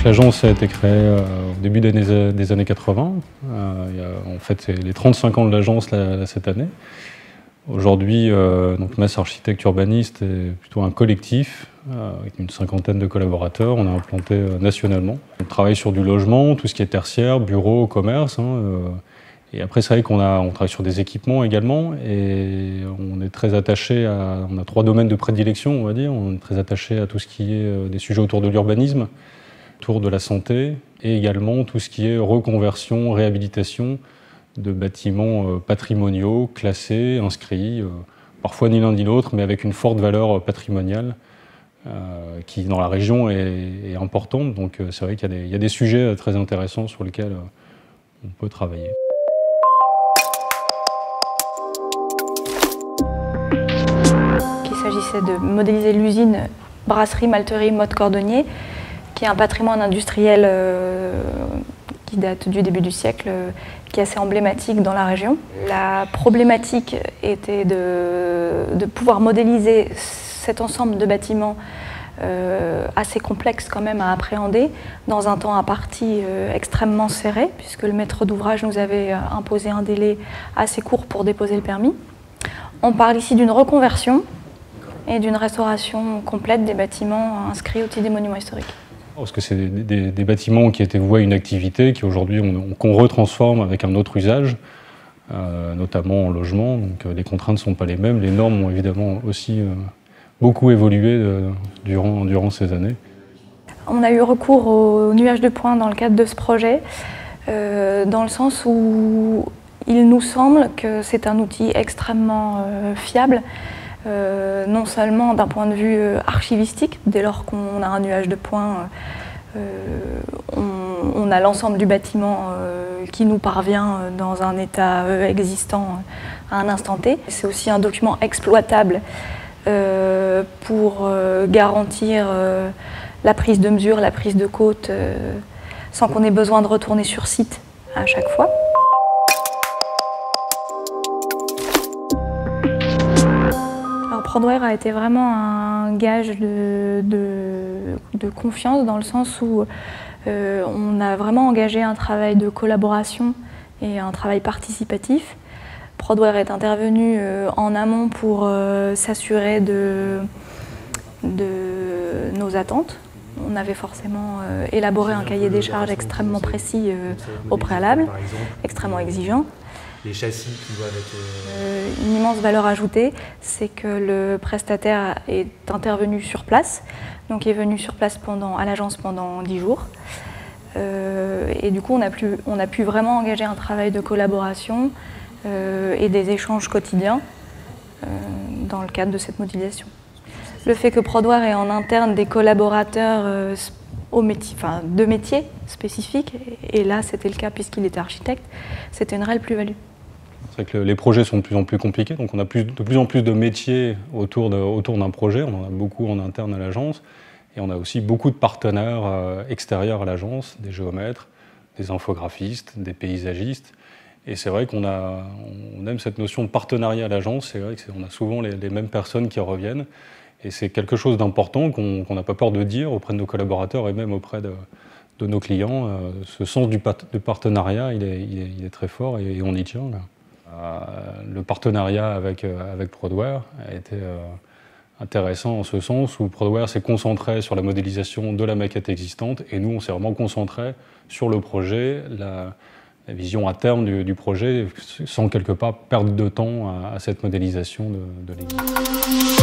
L'agence a été créée au début des années 80. En fait, c'est les 35 ans de l'agence cette année. Aujourd'hui, Mass Architecte Urbaniste est plutôt un collectif avec une cinquantaine de collaborateurs. On est implanté nationalement. On travaille sur du logement, tout ce qui est tertiaire, bureau, commerce. Et après, c'est vrai qu'on travaille sur des équipements également. Et on est très attaché à... On a 3 domaines de prédilection, on va dire. On est très attaché à tout ce qui est des sujets autour de l'urbanisme, autour de la santé, et également tout ce qui est reconversion, réhabilitation de bâtiments patrimoniaux, classés, inscrits, parfois ni l'un ni l'autre, mais avec une forte valeur patrimoniale qui, dans la région, est importante. Donc c'est vrai qu'il y a des sujets très intéressants sur lesquels on peut travailler. Il s'agissait de modéliser l'usine brasserie, malterie, mode cordonnier, qui est un patrimoine industriel qui date du début du siècle, qui est assez emblématique dans la région. La problématique était de pouvoir modéliser cet ensemble de bâtiments assez complexe quand même à appréhender, dans un temps imparti extrêmement serré, puisque le maître d'ouvrage nous avait imposé un délai assez court pour déposer le permis. On parle ici d'une reconversion et d'une restauration complète des bâtiments inscrits au titre des monuments historiques. Parce que c'est des bâtiments qui étaient voués à une activité qu'aujourd'hui qu'on retransforme avec un autre usage, notamment en logement. Donc les contraintes ne sont pas les mêmes. Les normes ont évidemment aussi beaucoup évolué durant ces années. On a eu recours au nuage de points dans le cadre de ce projet, dans le sens où il nous semble que c'est un outil extrêmement fiable, non seulement d'un point de vue archivistique, dès lors qu'on a un nuage de points, on a l'ensemble du bâtiment qui nous parvient dans un état existant à un instant T. C'est aussi un document exploitable pour garantir la prise de mesure, la prise de côte, sans qu'on ait besoin de retourner sur site à chaque fois. Prodware a été vraiment un gage de confiance, dans le sens où on a vraiment engagé un travail de collaboration et un travail participatif. Prodware est intervenu en amont pour s'assurer de nos attentes. On avait forcément élaboré un cahier des charges extrêmement précis au préalable, extrêmement exigeant. Les châssis qui doivent être... Une immense valeur ajoutée, c'est que le prestataire est intervenu sur place, donc il est venu sur place à l'agence pendant 10 jours. Et du coup, on a pu vraiment engager un travail de collaboration et des échanges quotidiens dans le cadre de cette modélisation. Le fait que Prodware ait en interne des collaborateurs de métiers spécifiques, et là c'était le cas puisqu'il était architecte, c'était une réelle plus-value. C'est vrai que les projets sont de plus en plus compliqués, donc on a de plus en plus de métiers autour d'un projet. On en a beaucoup en interne à l'agence, et on a aussi beaucoup de partenaires extérieurs à l'agence, des géomètres, des infographistes, des paysagistes. Et c'est vrai qu'on aime cette notion de partenariat à l'agence. C'est vrai qu'on a souvent les mêmes personnes qui reviennent, et c'est quelque chose d'important qu'on n'a pas peur de dire auprès de nos collaborateurs et même auprès de nos clients. Ce sens du partenariat, il est très fort, et on y tient, là. Le partenariat avec Prodware a été intéressant en ce sens où Prodware s'est concentré sur la modélisation de la maquette existante, et nous on s'est vraiment concentré sur le projet, la vision à terme du projet, sans quelque part perdre de temps à cette modélisation de l'église.